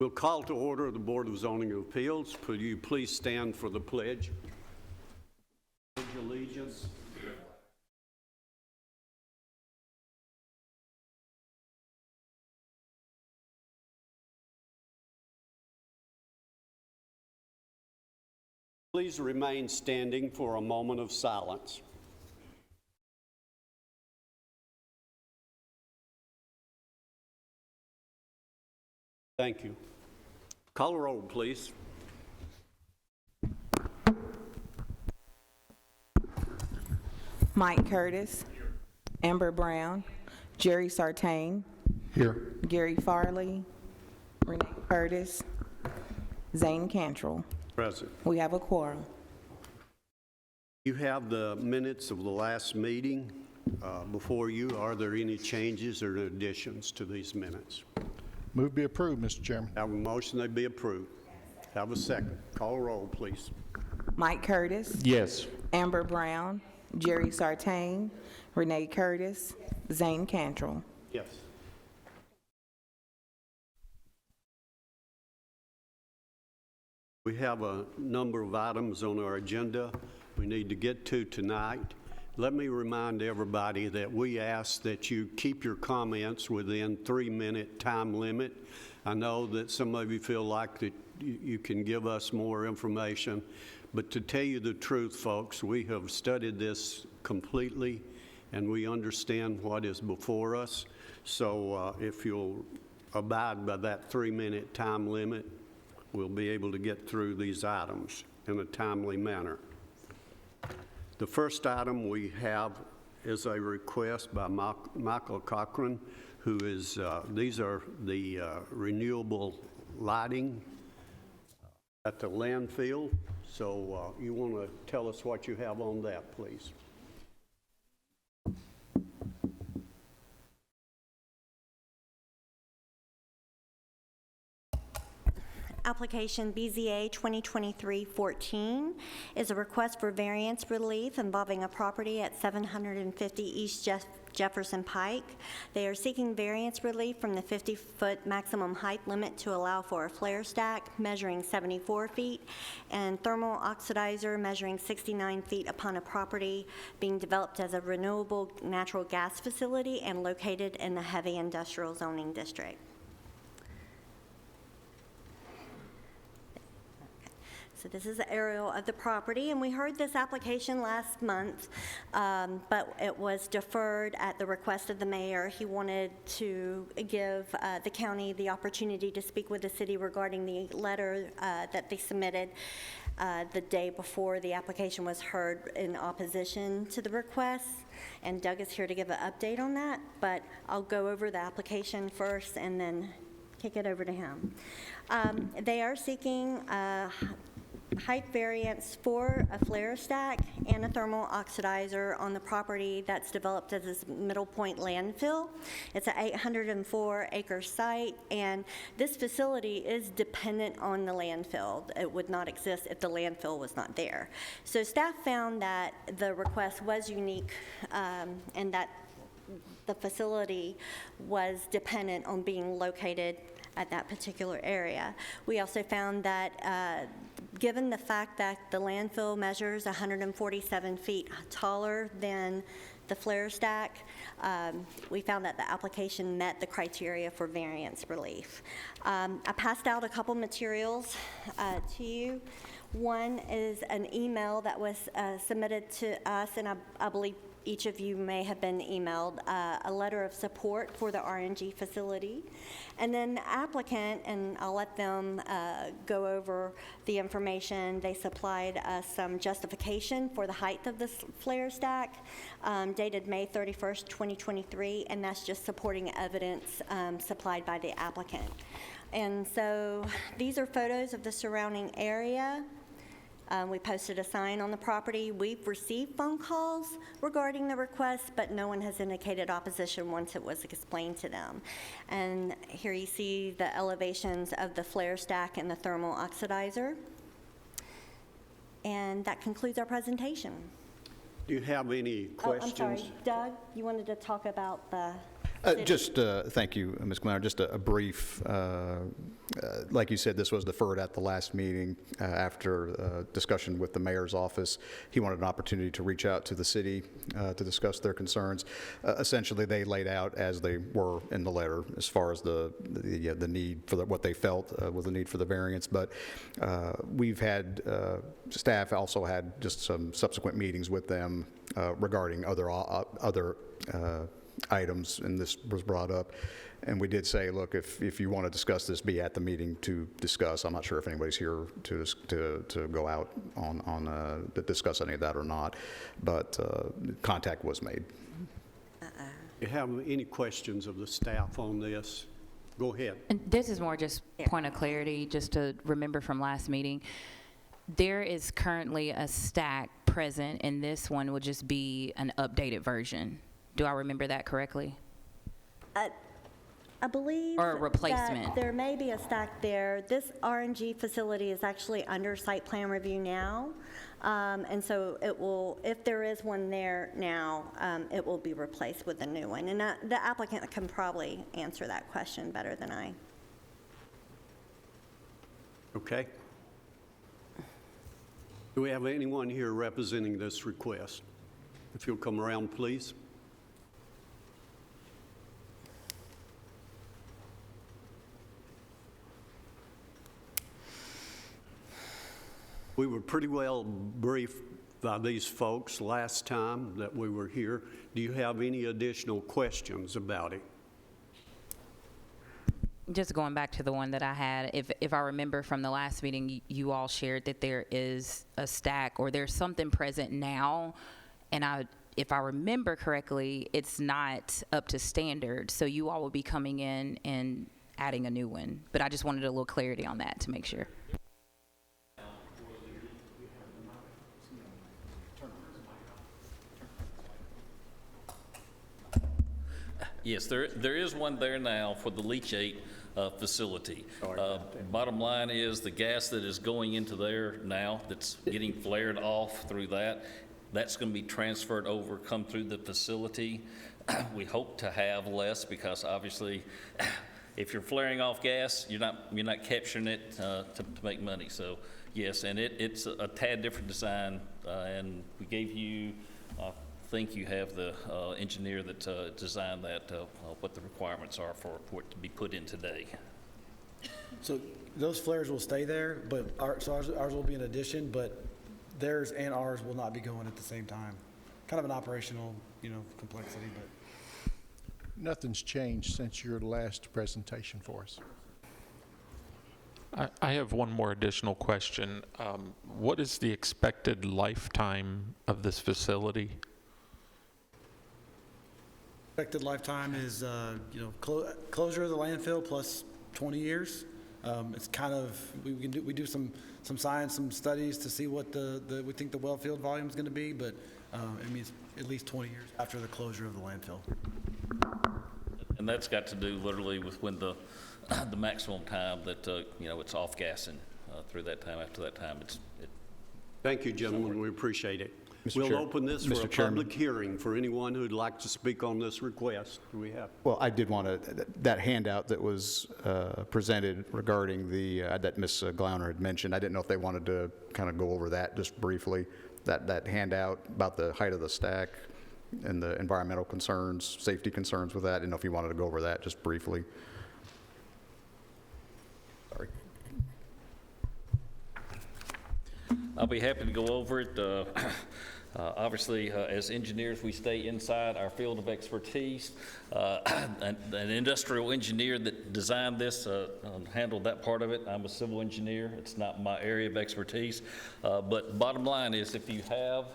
We'll call to order the Board of Zoning Appeals. Could you please stand for the pledge? Pledge allegiance. Please remain standing for a moment of silence. Thank you. Call the roll, please. Mike Curtis. Here. Amber Brown. Jerry Sartain. Here. Gary Farley. Renee Curtis. Zane Cantrell. Present. We have a quorum. You have the minutes of the last meeting before you. Are there any changes or additions to these minutes? Move be approved, Mr. Chairman. Have a motion they be approved. Have a second. Call roll, please. Mike Curtis. Yes. Amber Brown. Jerry Sartain. Renee Curtis. Zane Cantrell. Yes. We have a number of items on our agenda we need to get to tonight. Let me remind everybody that we ask that you keep your comments within 3-minute time limit. I know that some of you feel like that you can give us more information, but to tell you the truth, folks, we have studied this completely and we understand what is before us. So if you'll abide by that 3-minute time limit, we'll be able to get through these items in a timely manner. The first item we have is a request by Michael Cochrane, who is, these are the renewable lighting at the landfill. So you want to tell us what you have on that, please? Application BZA 2023-14 is a request for variance relief involving a property at 750 East Jefferson Pike. They are seeking variance relief from the 50-foot maximum height limit to allow for a flare stack measuring 74 feet and thermal oxidizer measuring 69 feet upon a property being developed as a renewable natural gas facility and located in the heavy industrial zoning district. So this is the aerial of the property, and we heard this application last month, but it was deferred at the request of the mayor. He wanted to give the county the opportunity to speak with the city regarding the letter that they submitted the day before the application was heard in opposition to the request. And Doug is here to give an update on that, but I'll go over the application first and then kick it over to him. They are seeking height variance for a flare stack and a thermal oxidizer on the property that's developed as this Middle Point landfill. It's an 804-acre site, and this facility is dependent on the landfill. It would not exist if the landfill was not there. So staff found that the request was unique and that the facility was dependent on being located at that particular area. We also found that given the fact that the landfill measures 147 feet taller than the flare stack, we found that the application met the criteria for variance relief. I passed out a couple materials to you. One is an email that was submitted to us, and I believe each of you may have been emailed a letter of support for the RNG facility. And then the applicant, and I'll let them go over the information, they supplied us some justification for the height of this flare stack dated May 31st, 2023, and that's just supporting evidence supplied by the applicant. And so these are photos of the surrounding area. We posted a sign on the property. We've received phone calls regarding the request, but no one has indicated opposition once it was explained to them. And here you see the elevations of the flare stack and the thermal oxidizer. And that concludes our presentation. Do you have any questions? I'm sorry, Doug, you wanted to talk about the... Thank you, Ms. Glenn. Just a brief, like you said, this was deferred at the last meeting after discussion with the mayor's office. He wanted an opportunity to reach out to the city to discuss their concerns. Essentially, they laid out as they were in the letter as far as the need for what they felt was the need for the variance. But we've had, staff also had just some subsequent meetings with them regarding other items, and this was brought up. And we did say, look, if you want to discuss this, be at the meeting to discuss. I'm not sure if anybody's here to go out on to discuss any of that or not, but contact was made. You have any questions of the staff on this? Go ahead. And this is more just point of clarity, just to remember from last meeting. There is currently a stack present, and this one would just be an updated version. Do I remember that correctly? I believe Or a replacement. that there may be a stack there. This RNG facility is actually under site plan review now, and so it will, if there is one there now, it will be replaced with a new one. And the applicant can probably answer that question better than I. Okay. Do we have anyone here representing this request? If you'll come around, please. We were pretty well briefed by these folks last time that we were here. Do you have any additional questions about it? Just going back to the one that I had, if I remember from the last meeting, you all shared that there is a stack or there's something present now, and if I remember correctly, it's not up to standard, so you all will be coming in and adding a new one. But I just wanted a little clarity on that to make sure. Yes, there is one there now for the leachate facility. Bottom line is the gas that is going into there now that's getting flared off through that's going to be transferred over, come through the facility. We hope to have less because obviously if you're flaring off gas, you're not capturing it to make money. So yes, and it's a tad different design, and we gave you think you have the engineer that designed that, what the requirements are for it to be put in today. So those flares will stay there, but ours will be an addition, but theirs and ours will not be going at the same time. Kind of an operational, complexity, but. Nothing's changed since your last presentation for us. I have one more additional question. What is the expected lifetime of this facility? Expected lifetime is, closure of the landfill plus 20 years. It's kind of, we do some science, some studies to see what we think the well field volume is going to be, but it means at least 20 years after the closure of the landfill. And that's got to do literally with when the maximum time that, it's off gassing through that time. After that time, Thank you, gentlemen. We appreciate it. Mr. We'll Chair- open this for Mr. a Chairman. public hearing for anyone who'd like to speak on this request. Do we have? Well, I did want to, that handout that was presented regarding that Ms. Glauner had mentioned, I didn't know if they wanted to kind of go over that just briefly, that handout about the height of the stack and the environmental concerns, safety concerns with that. I didn't know if you wanted to go over that just briefly. Sorry. I'll be happy to go over it. Obviously, as engineers, we stay inside our field of expertise. An industrial engineer that designed this handled that part of it. I'm a civil engineer. It's not my area of expertise. But bottom line is, if you have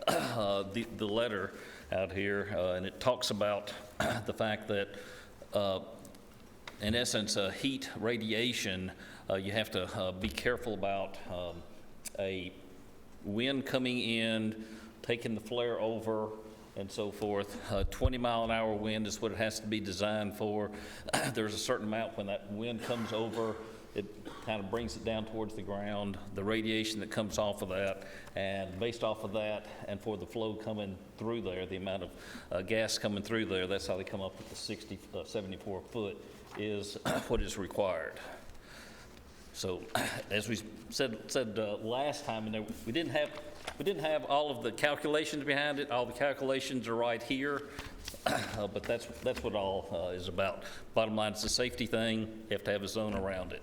the letter out here, and it talks about the fact that, in essence, heat radiation, you have to be careful about a wind coming in, taking the flare over, and so forth. 20-mile-an-hour wind is what it has to be designed for. There's a certain amount when that wind comes over it kind of brings it down towards the ground, the radiation that comes off of that, and based off of that, and for the flow coming through there, the amount of gas coming through there, that's how they come up with the 74 foot is what is required. So, as we said last time, and we didn't have all of the calculations behind it. All the calculations are right here, but that's what all is about. Bottom line, it's a safety thing. You have to have a zone around it.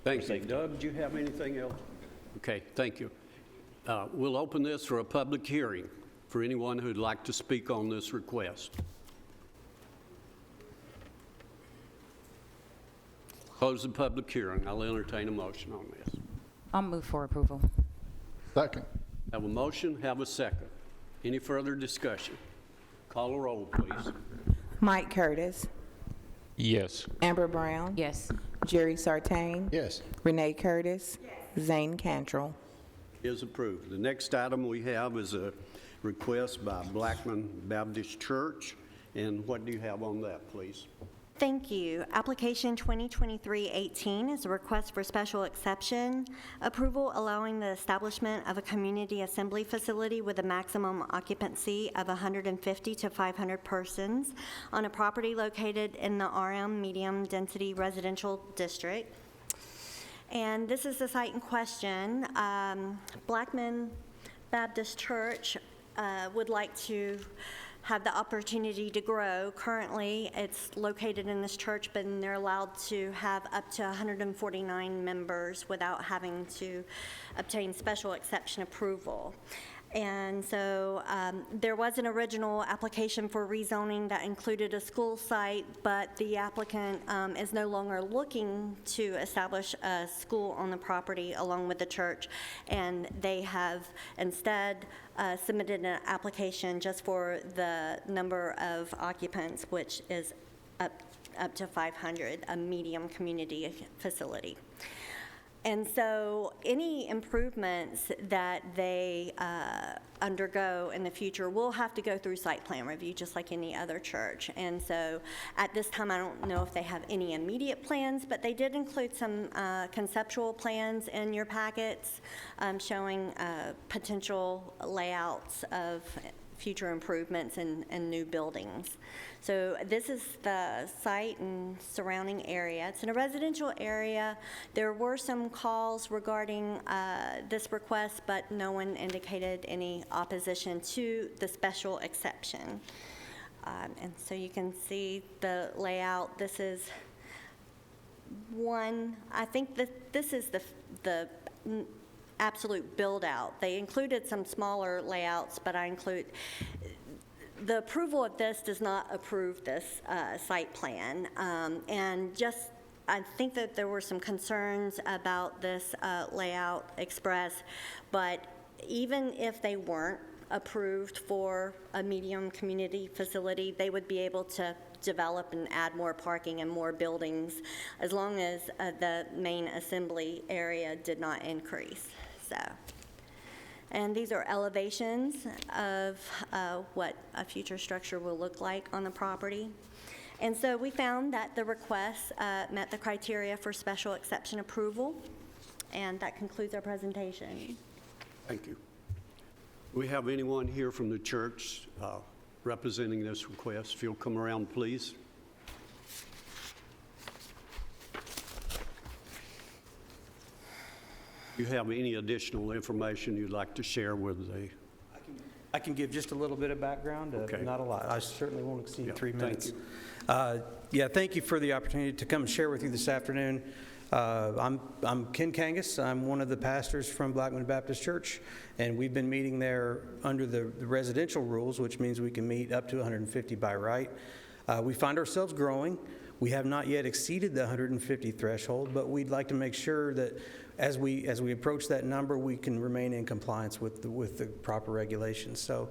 Thank you. Doug, do you have anything else? Okay, thank you. We'll open this for a public hearing for anyone who'd like to speak on this request. Close the public hearing. I'll entertain a motion on this. I'll move for approval. Second. Have a motion, have a second. Any further discussion? Call a roll, please. Mike Curtis, Yes. Amber Brown, Yes. Jerry Sartain, Yes. Renee Curtis, Zane Cantrell. Is approved. The next item we have is a request by Blackman Baptist Church. And what do you have on that, please? Thank you. Application 2023-18 is a request for special exception approval allowing the establishment of a community assembly facility with a maximum occupancy of 150 to 500 persons on a property located in the RM Medium Density Residential District. And this is the site in question. Blackman Baptist Church would like to have the opportunity to grow. Currently, it's located in this church, but they're allowed to have up to 149 members without having to obtain special exception approval. And so there was an original application for rezoning that included a school site, but the applicant is no longer looking to establish a school on the property along with the church, and they have instead submitted an application just for the number of occupants, which is up to 500, a medium community facility. And so any improvements that they undergo in the future will have to go through site plan review, just like any other church. And so at this time, I don't know if they have any immediate plans, but they did include some conceptual plans in your packets showing potential layouts of future improvements and new buildings. So this is the site and surrounding area. It's in a residential area. There were some calls regarding this request, but no one indicated any opposition to the special exception. And so you can see the layout. This is one, I think that this is the absolute build out. They included some smaller layouts, but the approval of this does not approve this site plan. And just, I think that there were some concerns about this layout expressed, but even if they weren't approved for a medium community facility, they would be able to develop and add more parking and more buildings as long as the main assembly area did not increase. So, and these are elevations of what a future structure will look like on the property. And so we found that the request met the criteria for special exception approval, and that concludes our presentation. Thank you. Do we have anyone here from the church representing this request? If you'll come around, please. Do you have any additional information you'd like to share with the... I can give just a little bit of background, Okay. not a lot. I certainly won't exceed 3 thank minutes. you. Thank you for the opportunity to come and share with you this afternoon. I'm Ken Kangas. I'm one of the pastors from Blackman Baptist Church, and we've been meeting there under the residential rules, which means we can meet up to 150 by right. We find ourselves growing. We have not yet exceeded the 150 threshold, but we'd like to make sure that as we approach that number, we can remain in compliance with the proper regulations. So,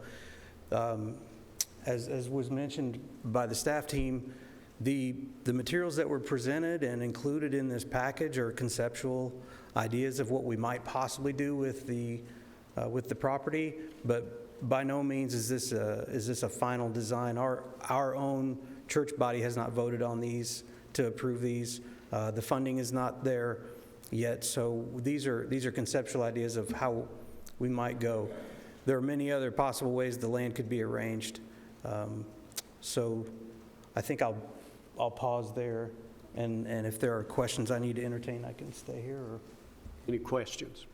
as was mentioned by the staff team, the materials that were presented and included in this package are conceptual ideas of what we might possibly do with the property, but by no means is this a final design. Our own church body has not voted on these to approve these. The funding is not there yet, so these are conceptual ideas of how we might go. There are many other possible ways the land could be arranged. So I think I'll pause there, and if there are questions I need to entertain, I can stay here. Or... Any questions?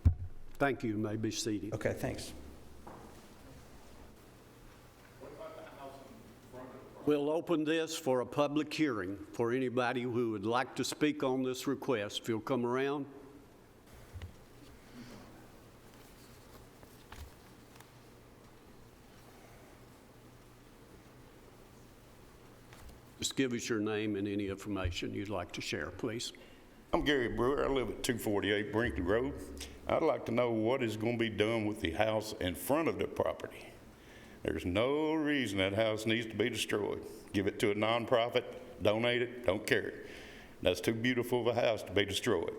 Thank you. You may be seated. Okay, thanks. We'll open this for a public hearing for anybody who would like to speak on this request. If you'll come around. Just give us your name and any information you'd like to share, please. I'm Gary Brewer. I live at 248 Brinkley Road. I'd like to know what is going to be done with the house in front of the property. There's no reason that house needs to be destroyed. Give it to a nonprofit, donate it, don't care it. That's too beautiful of a house to be destroyed.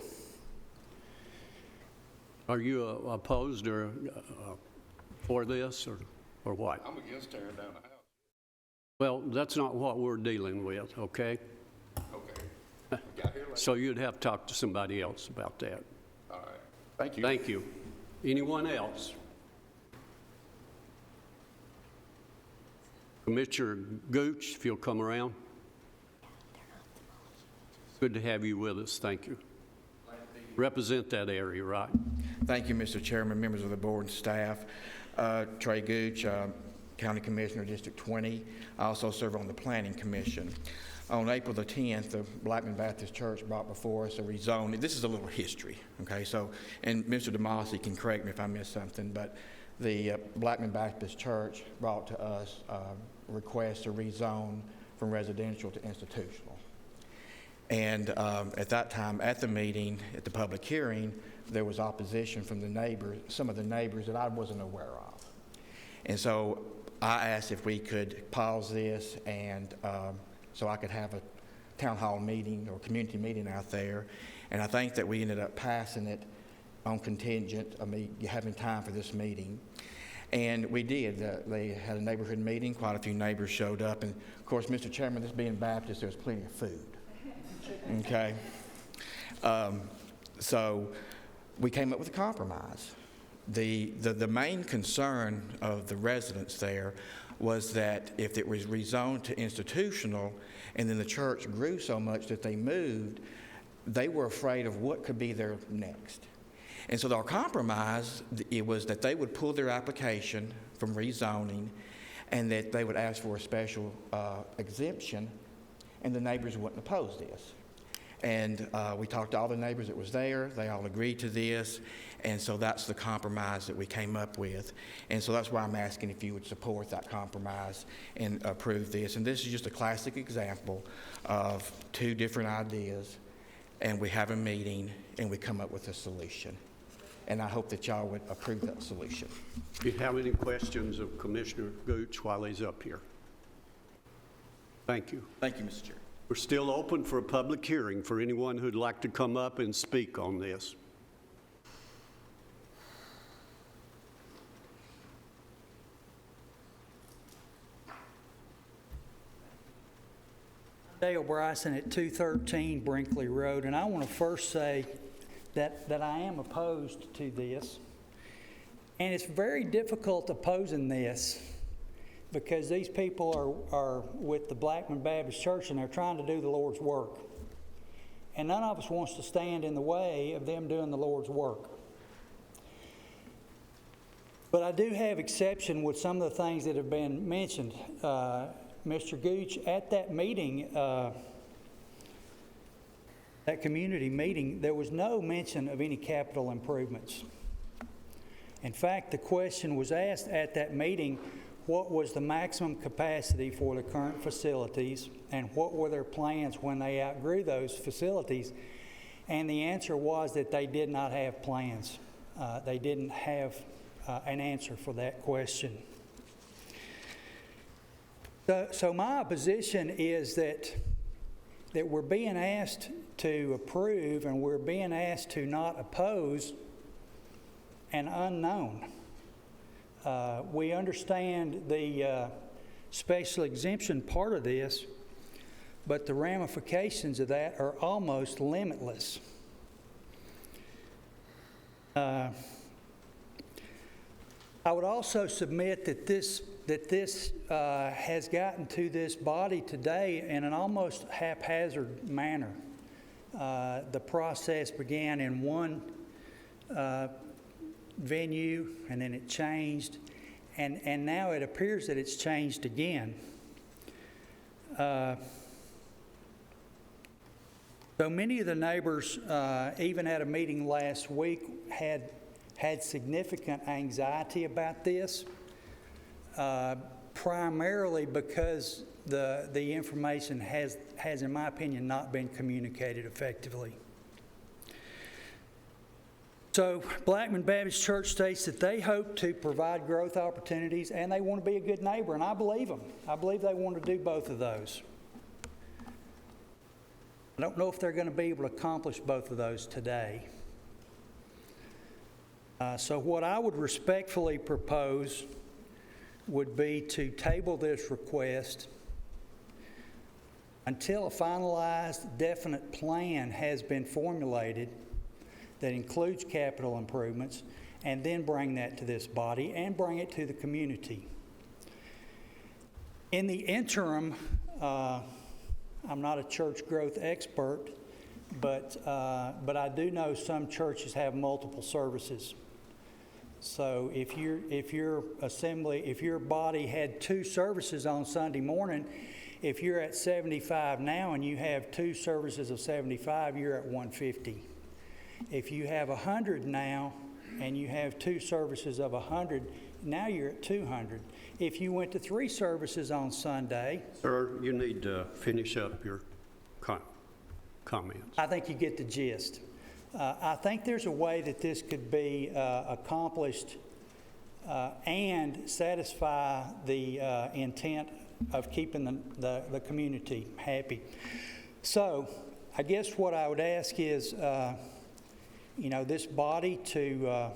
Are you opposed or for this or what? I'm against tearing down the house. Well, that's not what we're dealing with, okay? Okay. Got here late. So you'd have to talk to somebody else about that. All right. Thank you. Thank you. Anyone else? Commissioner Gooch, if you'll come around. Good to have you with us. Thank you. Represent that area, right? Thank you, Mr. Chairman, members of the board and staff. Trey Gooch, County Commissioner, District 20. I also serve on the Planning Commission. On April the 10th, the Blackman Baptist Church brought before us a rezoning. This is a little history, okay? So, and Mr. DeMasi can correct me if I missed something, but the Blackman Baptist Church brought to us a request to rezone from residential to institutional. And at that time, at the meeting, at the public hearing, there was opposition from the neighbors, some of the neighbors that I wasn't aware of. And so I asked if we could pause this and so I could have a town hall meeting or community meeting out there. And I think that we ended up passing it on contingent of me having time for this meeting. And we did. They had a neighborhood meeting. Quite a few neighbors showed up. And, of course, Mr. Chairman, this being Baptist, there's plenty of food. Okay? So we came up with a compromise. The main concern of the residents there was that if it was rezoned to institutional and then the church grew so much that they moved, they were afraid of what could be there next. And so our compromise, it was that they would pull their application from rezoning and that they would ask for a special exemption, and the neighbors wouldn't oppose this. And we talked to all the neighbors that was there. They all agreed to this. And so that's the compromise that we came up with. And so that's why I'm asking if you would support that compromise and approve this. And this is just a classic example of two different ideas, and we have a meeting and we come up with a solution. And I hope that y'all would approve that solution. Do you have any questions of Commissioner Gooch while he's up here? Thank you. Thank you, Mr. Chair. We're still open for a public hearing for anyone who'd like to come up and speak on this. Dale Bryson at 213 Brinkley Road, and I want to first say that I am opposed to this. And it's very difficult opposing this because these people are with the Blackman Baptist Church and they're trying to do the Lord's work. And none of us wants to stand in the way of them doing the Lord's work. But I do have exception with some of the things that have been mentioned. Mr. Gooch, at that meeting, that community meeting, there was no mention of any capital improvements. In fact, the question was asked at that meeting, what was the maximum capacity for the current facilities and what were their plans when they outgrew those facilities? And the answer was that they did not have plans. They didn't have an answer for that question. So my position is that we're being asked to approve and we're being asked to not oppose an unknown. We understand the special exemption part of this, but the ramifications of that are almost limitless. I would also submit that this has gotten to this body today in an almost haphazard manner. The process began in one venue, and then it changed, and now it appears that it's changed again. So many of the neighbors, even at a meeting last week, had significant anxiety about this, primarily because the information has, in my opinion, not been communicated effectively. So Blackman Baptist Church states that they hope to provide growth opportunities and they want to be a good neighbor, and I believe them. I believe they want to do both of those. I don't know if they're going to be able to accomplish both of those today. So what I would respectfully propose would be to table this request until a finalized, definite plan has been formulated that includes capital improvements, and then bring that to this body and bring it to the community. In the interim, I'm not a church growth expert, but I do know some churches have multiple services. So if your body had 2 services on Sunday morning, if you're at 75 now and you have 2 services of 75, you're at 150. If you have 100 now and you have 2 services of 100, now you're at 200. If you went to 3 services on Sunday... Sir, you need to finish up your comments. I think you get the gist. I think there's a way that this could be accomplished and satisfy the intent of keeping the community happy. So I guess what I would ask is, this body to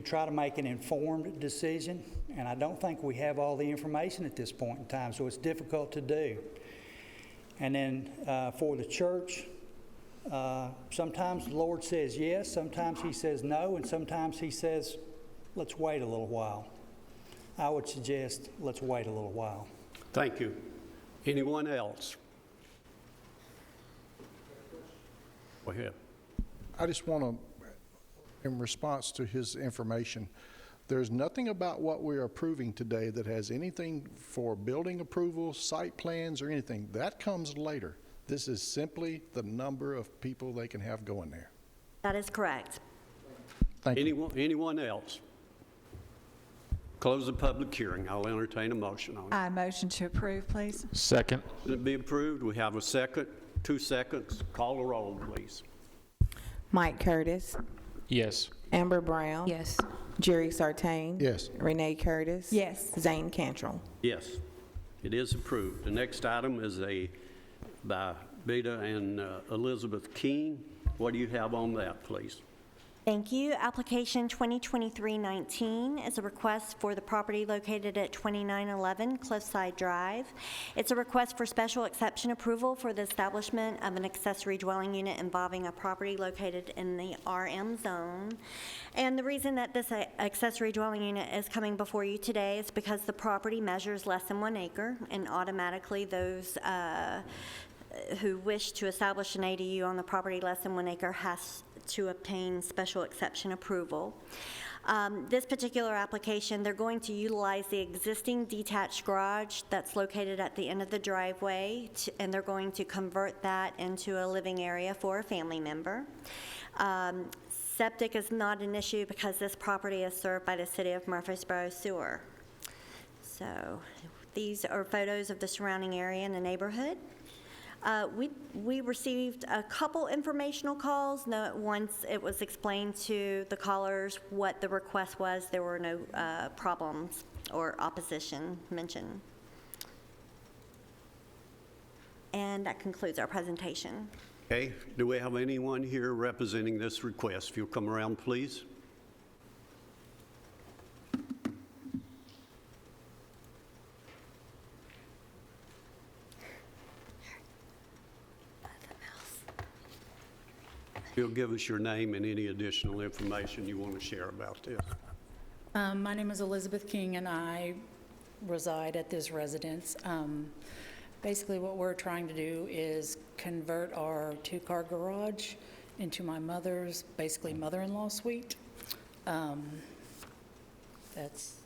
try to make an informed decision, and I don't think we have all the information at this point in time, so it's difficult to do. And then for the church, sometimes the Lord says yes, sometimes He says no, and sometimes He says, let's wait a little while. I would suggest let's wait a little while. Thank you. Anyone else? Go ahead. I just want to, in response to his information, there's nothing about what we're approving today that has anything for building approval, site plans, or anything. That comes later. This is simply the number of people they can have going there. That is correct. Thank you. Anyone else? Close the public hearing. I'll entertain a motion on it. I motion to approve, please. Second. It be approved. We have a second. 2 seconds. Call the roll, please. Mike Curtis, Yes. Amber Brown. Yes. Jerry Sartain. Yes. Renee Curtis. Yes. Zane Cantrell. Yes, it is approved. The next item is by Beda and Elizabeth Keene. What do you have on that, please? Thank you. Application 2023-19 is a request for the property located at 2911 Cliffside Drive. It's a request for special exception approval for the establishment of an accessory dwelling unit involving a property located in the RM zone. And the reason that this accessory dwelling unit is coming before you today is because the property measures less than 1 acre, and automatically those who wish to establish an ADU on the property less than 1 acre has to obtain special exception approval. This particular application, they're going to utilize the existing detached garage that's located at the end of the driveway, and they're going to convert that into a living area for a family member. Septic is not an issue because this property is served by the City of Murfreesboro Sewer. So these are photos of the surrounding area and the neighborhood. We received a couple informational calls. Once it was explained to the callers what the request was, there were no problems or opposition mentioned. And that concludes our presentation. Okay, do we have anyone here representing this request? If you'll come around, please. You'll give us your name and any additional information you want to share about this. My name is Elizabeth King, and I reside at this residence. Basically, what we're trying to do is convert our two-car garage into my mother's, basically mother-in-law suite. That's,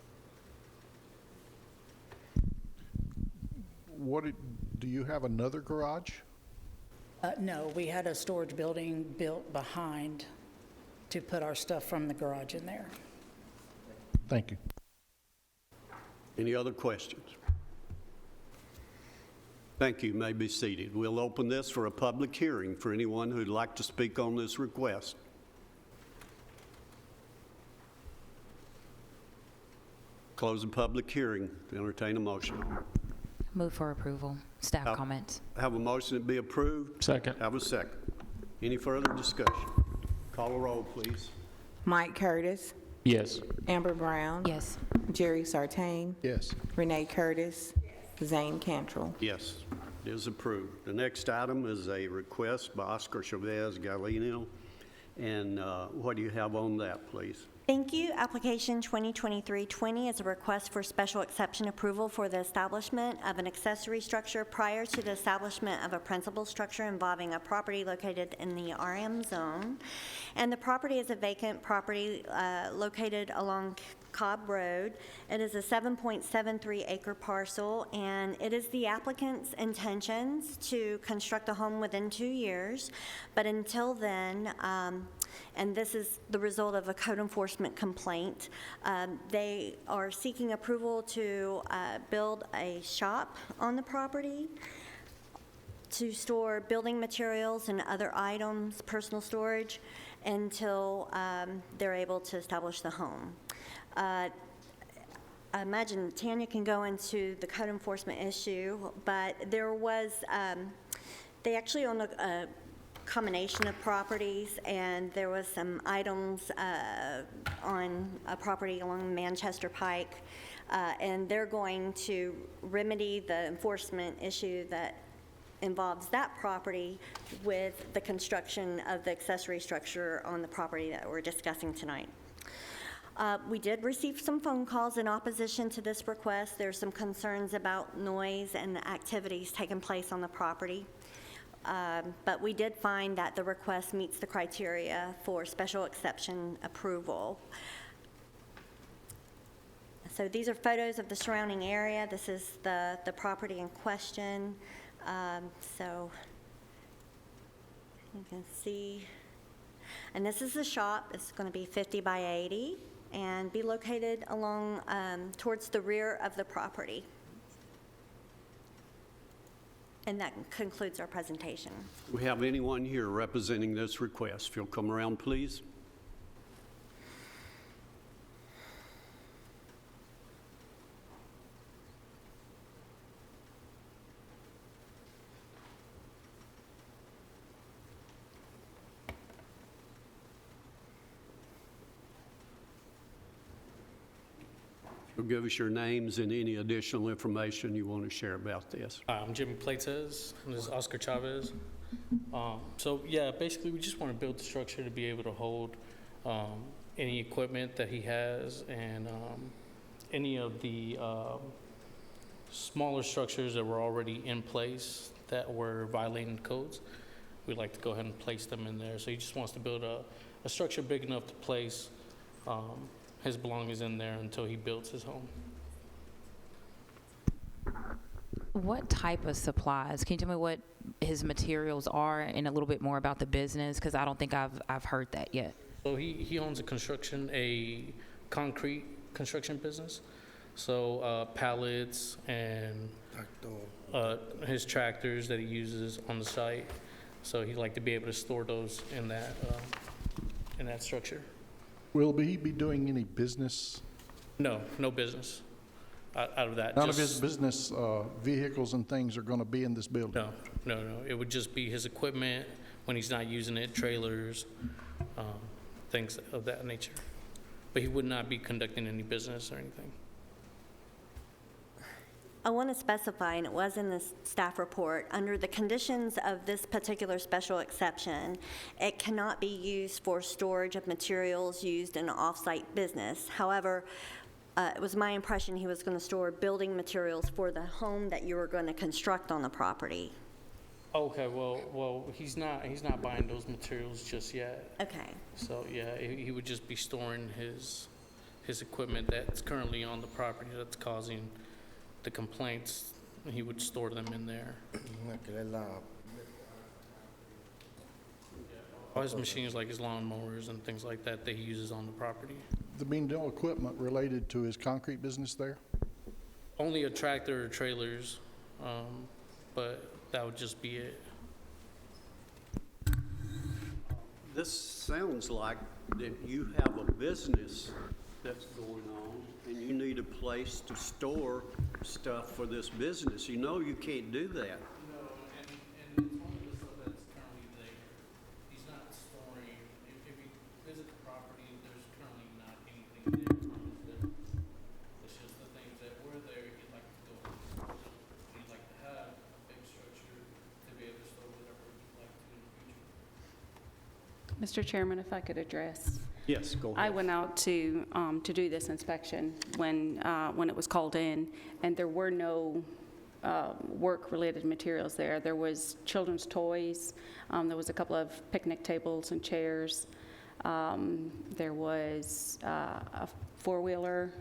Do you have another garage? no, we had a storage building built behind to put our stuff from the garage in there. Thank you. Any other questions? Thank you. You may be seated. We'll open this for a public hearing for anyone who'd like to speak on this request. Close the public hearing. Entertain a motion. Move for approval. Staff comments. Have a motion to be approved. Second. Have a second. Any further discussion? Call a roll, please. Mike Curtis, Yes. Amber Brown, Yes. Jerry Sartain, Yes. Renee Curtis, Zane Cantrell. Yes, it is approved. The next item is a request by Oscar Chavez, Galindo. And what do you have on that, please? Thank you. Application 2023-20 is a request for special exception approval for the establishment of an accessory structure prior to the establishment of a principal structure involving a property located in the RM zone. And the property is a vacant property located along Cobb Road. It is a 7.73 acre parcel, and it is the applicant's intentions to construct a home within 2 years. But until then, and this is the result of a code enforcement complaint, they are seeking approval to build a shop on the property to store building materials and other items, personal storage, until they're able to establish the home. I imagine Tanya can go into the code enforcement issue, but there was, they actually own a combination of properties, and there was some items on a property along Manchester Pike, and they're going to remedy the enforcement issue that involves that property with the construction of the accessory structure on the property that we're discussing tonight. We did receive some phone calls in opposition to this request. There's some concerns about noise and activities taking place on the property. But we did find that the request meets the criteria for special exception approval. So these are photos of the surrounding area. This is the property in question. So you can see, and this is the shop. It's going to be 50 by 80 and be located along towards the rear of the property. And that concludes our presentation. We have anyone here representing this request? If you'll come around, please. You'll give us your names and any additional information you want to share about this. I'm Jimmy Plates, and this is Oscar Chavez. So yeah, basically we just want to build the structure to be able to hold any equipment that he has, and any of the smaller structures that were already in place that were violating codes. We'd like to go ahead and place them in there. So he just wants to build a structure big enough to place his belongings in there until he builds his home. What type of supplies? Can you tell me what his materials are and a little bit more about the business? Because I don't think I've heard that yet. So he owns a concrete construction business. So pallets and his tractors that he uses on the site. So he'd like to be able to store those in that structure. Will he be doing any business? No business out of that. None of his business vehicles and things are going to be in this building? No. It would just be his equipment when he's not using it, trailers, things of that nature. But he would not be conducting any business or anything. I want to specify, and it was in the staff report, under the conditions of this particular special exception, it cannot be used for storage of materials used in an off-site business. However, it was my impression he was going to store building materials for the home that you were going to construct on the property. Okay, well, he's not buying those materials just yet. Okay. So, yeah, he would just be storing his equipment that's currently on the property that's causing the complaints. He would store them in there. All his machines, like his lawn mowers and things like that, that he uses on the property. There being no equipment related to his concrete business there? Only a tractor or trailers, but that would just be it. This sounds like that you have a business that's going on, and you need a place to store stuff for this business. You know you can't do that. No, and it's one of the stuff that's currently there. He's not storing, if you visit the property, there's currently not anything there. It's just the things that were there, he'd like to go. He'd like to have a big structure to be able to store whatever he'd like to in the future. Mr. Chairman, if I could address. Yes, go ahead. I went out to do this inspection when it was called in, and there were no work-related materials there. There was children's toys. There was a couple of picnic tables and chairs. There was a four-wheeler.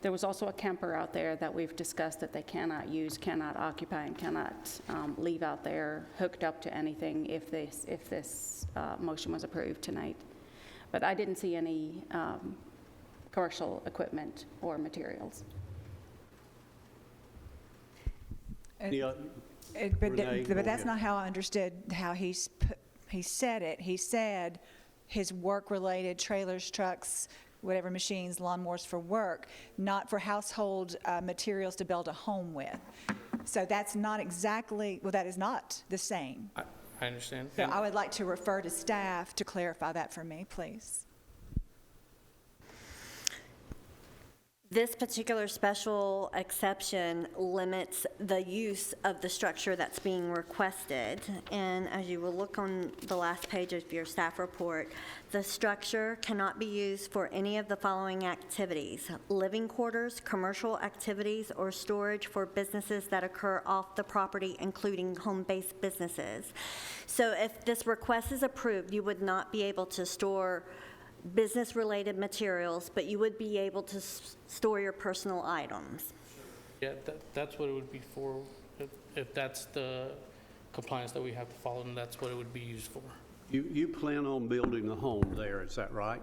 There was also a camper out there that we've discussed that they cannot use, cannot occupy, and cannot leave out there hooked up to anything if this motion was approved tonight. But I didn't see any commercial equipment or materials. But that's not how I understood how he said it. He said his work-related trailers, trucks, whatever machines, lawnmowers for work, not for household materials to build a home with. So that's not exactly, well, that is not the same. I understand. So I would like to refer to staff to clarify that for me, please. This particular special exception limits the use of the structure that's being requested. And as you will look on the last page of your staff report, the structure cannot be used for any of the following activities: living quarters, commercial activities, or storage for businesses that occur off the property, including home-based businesses. So if this request is approved, you would not be able to store business-related materials, but you would be able to store your personal items. Yeah, that's what it would be for. If that's the compliance that we have to follow, then that's what it would be used for. You plan on building a home there, is that right?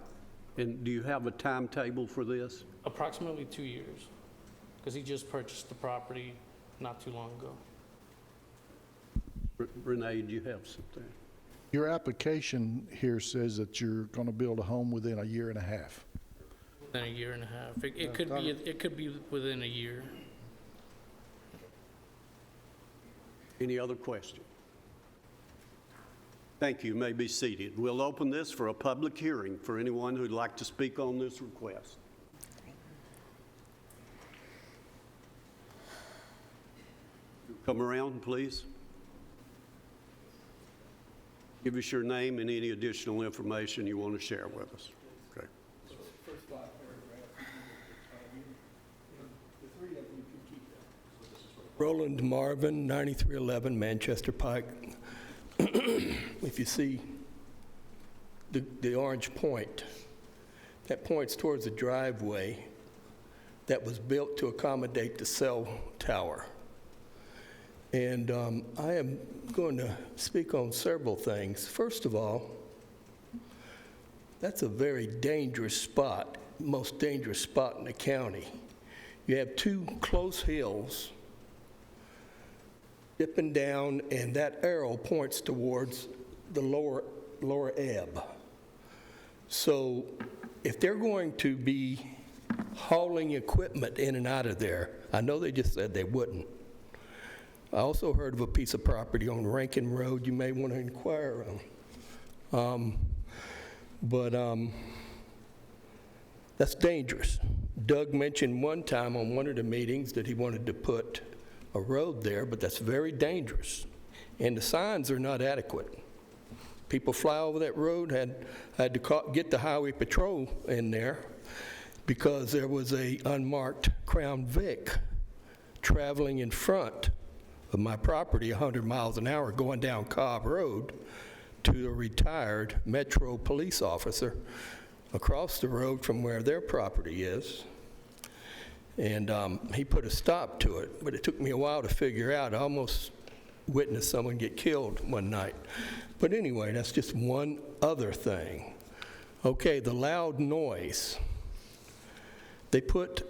And do you have a timetable for this? Approximately 2 years, because he just purchased the property not too long ago. Renee, do you have something? Your application here says that you're going to build a home within a year and a half. Within a year and a half. It could be within a year. Any other questions? Thank you. You may be seated. We'll open this for a public hearing for anyone who'd like to speak on this request. Come around, please. Give us your name and any additional information you want to share with us. Okay. Roland Marvin, 9311 Manchester Pike. If you see the orange point, that points towards the driveway that was built to accommodate the cell tower. And I am going to speak on several things. First of all, that's a very dangerous spot, most dangerous spot in the county. You have two close hills dipping down, and that arrow points towards the lower ebb. So if they're going to be hauling equipment in and out of there, I know they just said they wouldn't. I also heard of a piece of property on Rankin Road you may want to inquire on. But that's dangerous. Doug mentioned one time on one of the meetings that he wanted to put a road there, but that's very dangerous, and the signs are not adequate. People fly over that road, had to get the highway patrol in there because there was a unmarked Crown Vic traveling in front of my property 100 miles an hour going down Cobb Road to a retired Metro police officer across the road from where their property is. And he put a stop to it, but it took me a while to figure out. I almost witnessed someone get killed one night. But anyway, that's just one other thing. Okay, the loud noise. They put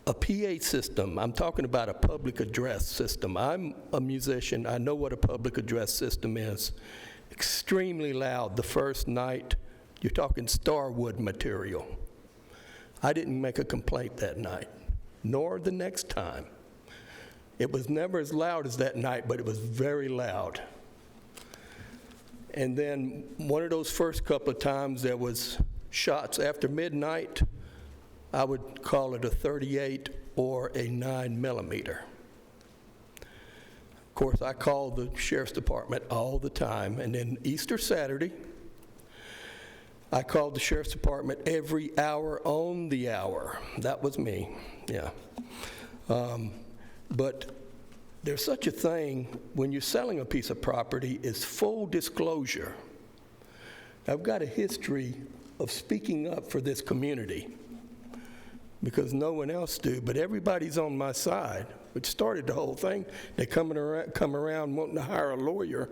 a PA system. I'm talking about a public address system. I'm a musician. I know what a public address system is. Extremely loud the first night. You're talking Starwood material. I didn't make a complaint that night, nor the next time. It was never as loud as that night, but it was very loud. And then one of those first couple of times there was shots after midnight. I would call it a 38 or a 9mm. Of course, I called the sheriff's department all the time. And then Easter Saturday, I called the sheriff's department every hour on the hour. That was me, yeah. But there's such a thing when you're selling a piece of property is full disclosure. I've got a history of speaking up for this community because no one else do, but everybody's on my side, which started the whole thing. They come around wanting to hire a lawyer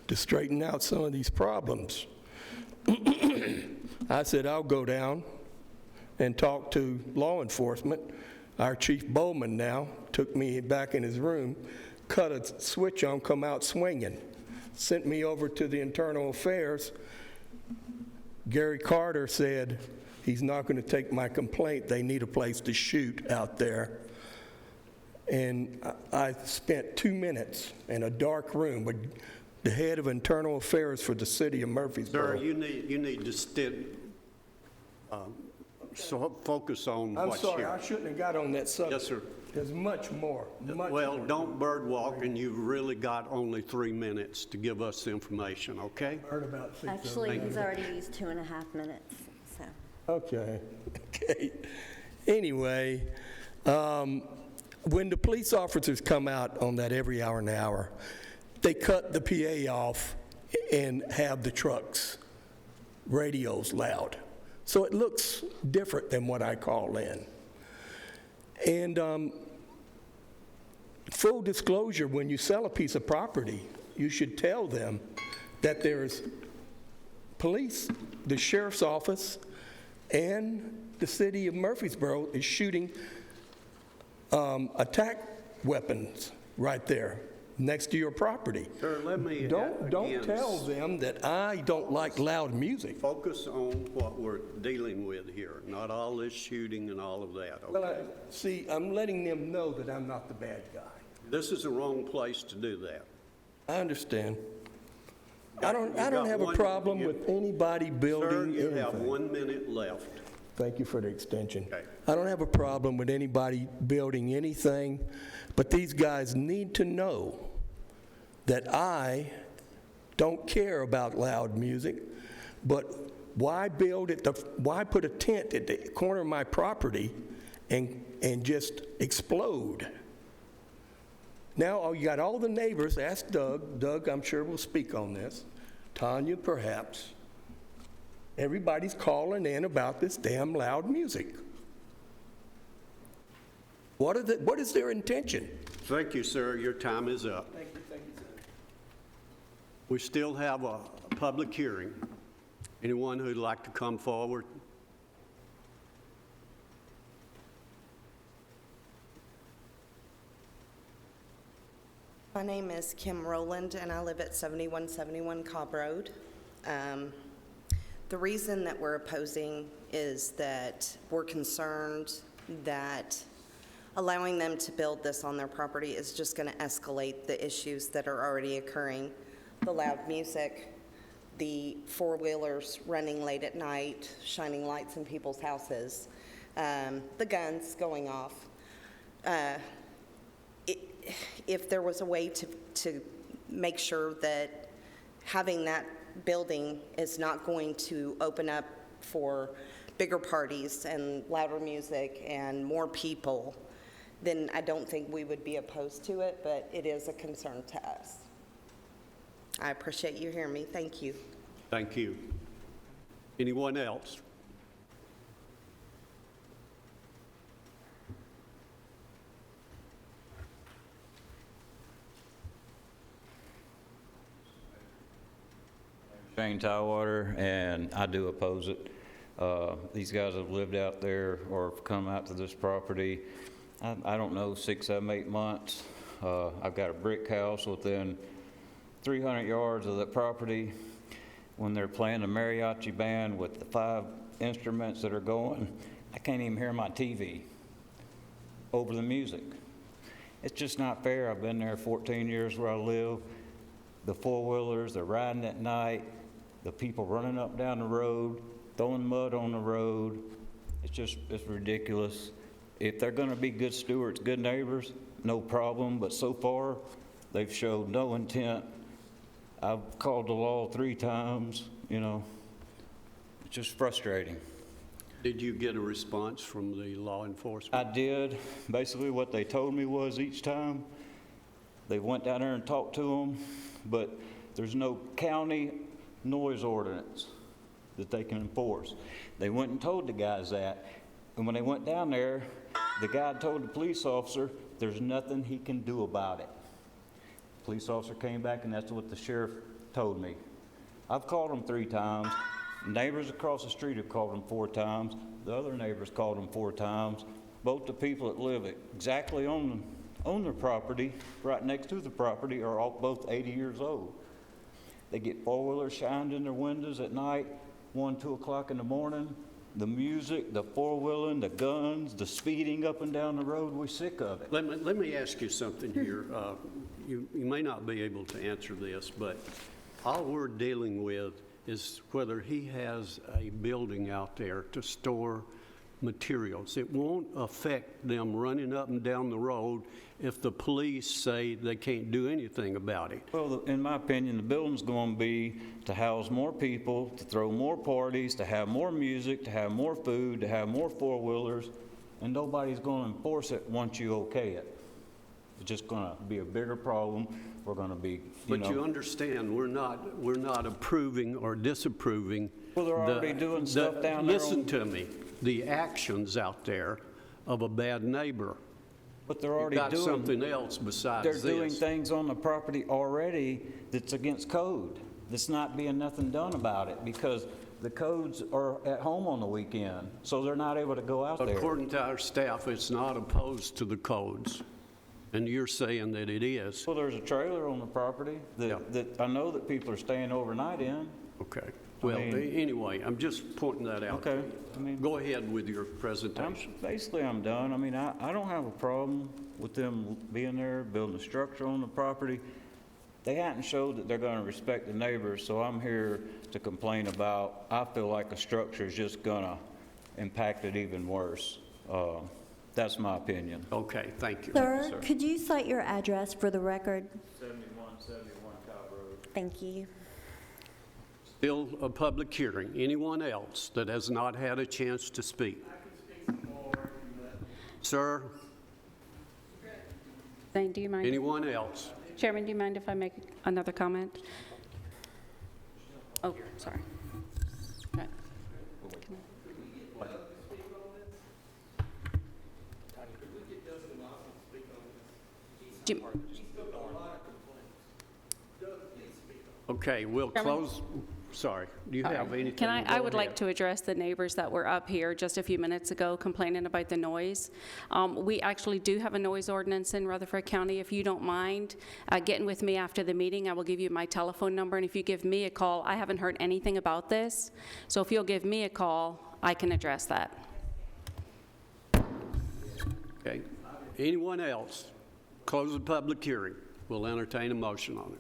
to straighten out some of these problems. I said, I'll go down and talk to law enforcement. Our Chief Bowman now took me back in his room, cut a switch on, come out swinging, sent me over to the Internal Affairs. Gary Carter said he's not going to take my complaint. They need a place to shoot out there. And I spent 2 minutes in a dark room with the head of Internal Affairs for the city of Murfreesboro. Sir, you need to focus on what's I'm sorry, here. I shouldn't have got on that subject. Yes, sir. There's much more. Well, don't bird walk, and you've really got only 3 minutes to give us the information, okay? Heard about 6 Actually, he's already used 2.5 minutes, so. Okay. Anyway, when the police officers come out on that every hour and hour, they cut the PA off and have the trucks' radios loud. So it looks different than what I call in. And full disclosure, when you sell a piece of property, you should tell them that there's police, the sheriff's office, and the city of Murfreesboro is shooting attack weapons right there next to your property. Sir, let me Don't again, tell them that I don't like loud music. focus on what we're dealing with here, not all this shooting and all of that, okay? Well, see, I'm letting them know that I'm not the bad guy. This is the wrong place to do that. I understand. I don't got have a one- problem with anybody Sir, building you have anything. 1 minute left. Thank you for the extension. Okay. I don't have a problem with anybody building anything, but these guys need to know that I don't care about loud music, but why why put a tent at the corner of my property and just explode? Now you got all the neighbors, ask Doug. Doug, I'm sure will speak on this. Tanya, perhaps. Everybody's calling in about this damn loud music. What is their intention? Thank you, sir. Your time is up. Thank you, sir. We still have a public hearing. Anyone who'd like to come forward? My name is Kim Rowland, and I live at 7171 Cobb Road. The reason that we're opposing is that we're concerned that allowing them to build this on their property is just going to escalate the issues that are already occurring. The loud music, the four-wheelers running late at night, shining lights in people's houses. the guns going off. If there was a way to make sure that having that building is not going to open up for bigger parties and louder music and more people, then I don't think we would be opposed to it, but it is a concern to us. I appreciate you hearing me. Thank you. Thank you. Anyone else? Shane Tidewater, and I do oppose it. These guys have lived out there or have come out to this property, I don't know, 6, 7, 8 months. I've got a brick house within 300 yards of that property. When they're playing the mariachi band with the 5 instruments that are going, I can't even hear my TV over the music. It's just not fair. I've been there 14 years where I live. The four-wheelers, they're riding at night, the people running up down the road, throwing mud on the road. It's ridiculous. If they're gonna be good stewards, good neighbors, no problem, but so far, they've showed no intent. I've called the law 3 times, you know. It's just frustrating. Did you get a response from the law enforcement? I did. Basically what they told me was each time, they went down there and talked to them, but there's no county noise ordinance that they can enforce. They went and told the guys that, and when they went down there, the guy told the police officer there's nothing he can do about it. The police officer came back, and that's what the sheriff told me. I've called them 3 times. Neighbors across the street have called them 4 times. The other neighbors called them 4 times. Both the people that live exactly on their property, right next to the property, are all both 80 years old. They get four-wheelers shined in their windows at night, 1, 2 o'clock in the morning. The music, the four-wheeling, the guns, the speeding up and down the road, we're sick of it. Let me ask you something here. You may not be able to answer this, but all we're dealing with is whether he has a building out there to store materials. It won't affect them running up and down the road if the police say they can't do anything about it. Well, in my opinion, the building's going to be to house more people, to throw more parties, to have more music, to have more food, to have more four-wheelers, and nobody's going to enforce it once you okay it. It's just going to be a bigger problem. We're going to be, But you understand, we're not approving or disapproving. Well, they're already doing stuff down there. Listen to me. The actions out there of a bad neighbor. But they're already got doing something else besides this. They're doing things on the property already that's against code. That's not being nothing done about it because the codes are at home on the weekend, so they're not able to go out there. According to our staff, it's not opposed to the codes, and you're saying that it is. Well, there's a trailer on the property that I know that people are staying overnight in. Okay. Well, anyway, I'm just pointing that out. Okay. Go ahead with your presentation. Basically, I'm done. I mean, I don't have a problem with them being there, building a structure on the property. They hadn't showed that they're going to respect the neighbors, so I'm here to complain about, I feel like a structure is just going to impact it even worse. That's my opinion. Okay, thank you. Sir, could you cite your address for the record? 7171 Cobb Road. Thank you. Still a public hearing. Anyone else that has not had a chance to speak? I can speak some more if you let me. Sir, Zane, do you mind? anyone else? Chairman, do you mind if I make another comment? Oh, sorry. Right. Jim. Okay, we'll close. Sorry, do you have anything? Can I Go would like ahead. to address the neighbors that were up here just a few minutes ago complaining about the noise. We actually do have a noise ordinance in Rutherford County. If you don't mind getting with me after the meeting, I will give you my telephone number, and if you give me a call, I haven't heard anything about this, so if you'll give me a call, I can address that. Okay. Anyone else? Close the public hearing. We'll entertain a motion on it.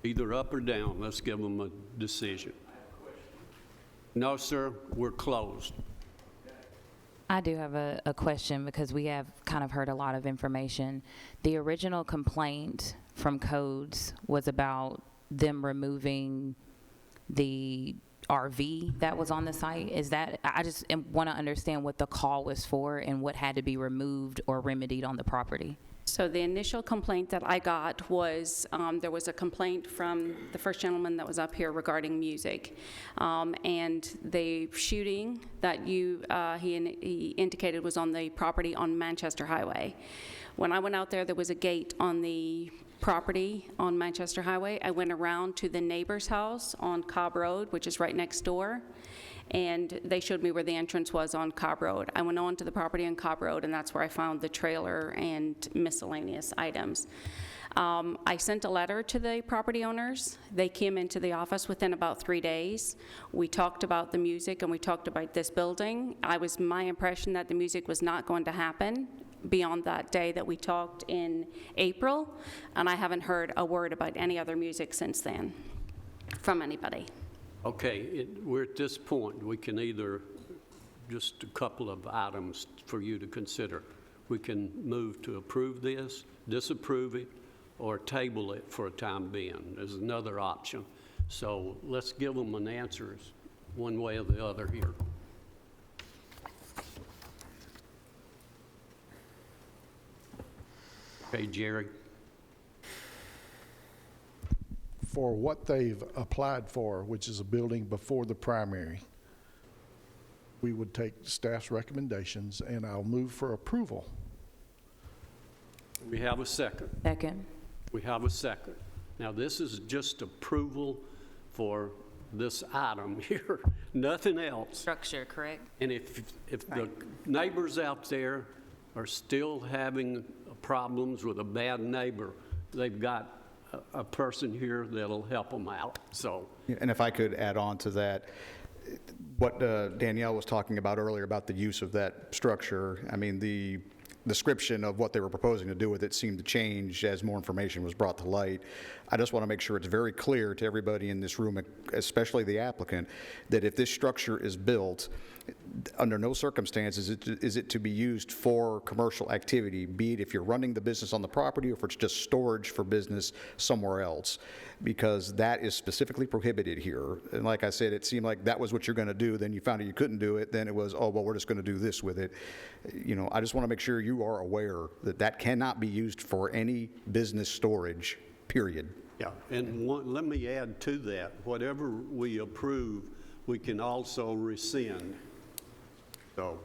Either up or down. Let's give them a decision. No, sir, we're closed. I do have a question because we have kind of heard a lot of information. The original complaint from codes was about them removing the RV that was on the site. Is that, I just want to understand what the call was for and what had to be removed or remedied on the property. So the initial complaint that I got was, there was a complaint from the first gentleman that was up here regarding music. And the shooting that he indicated was on the property on Manchester Highway. When I went out there, there was a gate on the property on Manchester Highway. I went around to the neighbor's house on Cobb Road, which is right next door, and they showed me where the entrance was on Cobb Road. I went on to the property on Cobb Road, and that's where I found the trailer and miscellaneous items. I sent a letter to the property owners. They came into the office within about 3 days. We talked about the music and we talked about this building. My impression that the music was not going to happen beyond that day that we talked in April, and I haven't heard a word about any other music since then from anybody. Okay, we're at this point. We can either, just a couple of items for you to consider. We can move to approve this, disapprove it, or table it for a time being. There's another option. So let's give them an answer one way or the other here. Okay, Jerry. For what they've applied for, which is a building before the primary, we would take staff's recommendations, and I'll move for approval. We have a second. Second. We have a second. Now, this is just approval for this item here, nothing else. Structure, correct? And if the neighbors out there are still having problems with a bad neighbor, they've got a person here that'll help them out, so. And if I could add on to that, what Danielle was talking about earlier about the use of that structure, I mean, the description of what they were proposing to do with it seemed to change as more information was brought to light. I just want to make sure it's very clear to everybody in this room, especially the applicant, that if this structure is built, under no circumstances is it to be used for commercial activity, be it if you're running the business on the property or if it's just storage for business somewhere else, because that is specifically prohibited here. And like I said, it seemed like that was what you're going to do, then you found out you couldn't do it, then it was, oh, well, we're just going to do this with it. You know, I just want to make sure you are aware that that cannot be used for any business storage, period. Yeah, and let me add to that, whatever we approve, we can also rescind. So,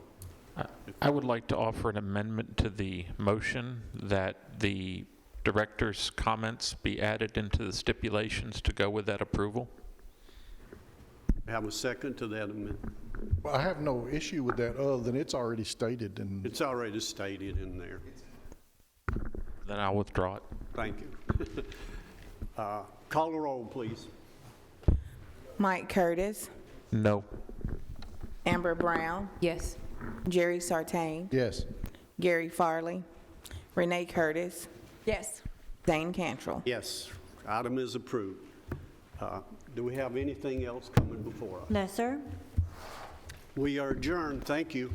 I would like to offer an amendment to the motion that the director's comments be added into the stipulations to go with that approval. have a second to that amendment. Well, I have no issue with that other than it's already stated and. It's already stated in there. Then I'll withdraw it. Thank you. Call the roll, please. Mike Curtis, No. Amber Brown, Yes. Jerry Sartain, Yes. Gary Farley, Renee Curtis, Yes. Dane Cantrell. Yes, item is approved. Do we have anything else coming before us? No, sir. We are adjourned. Thank you.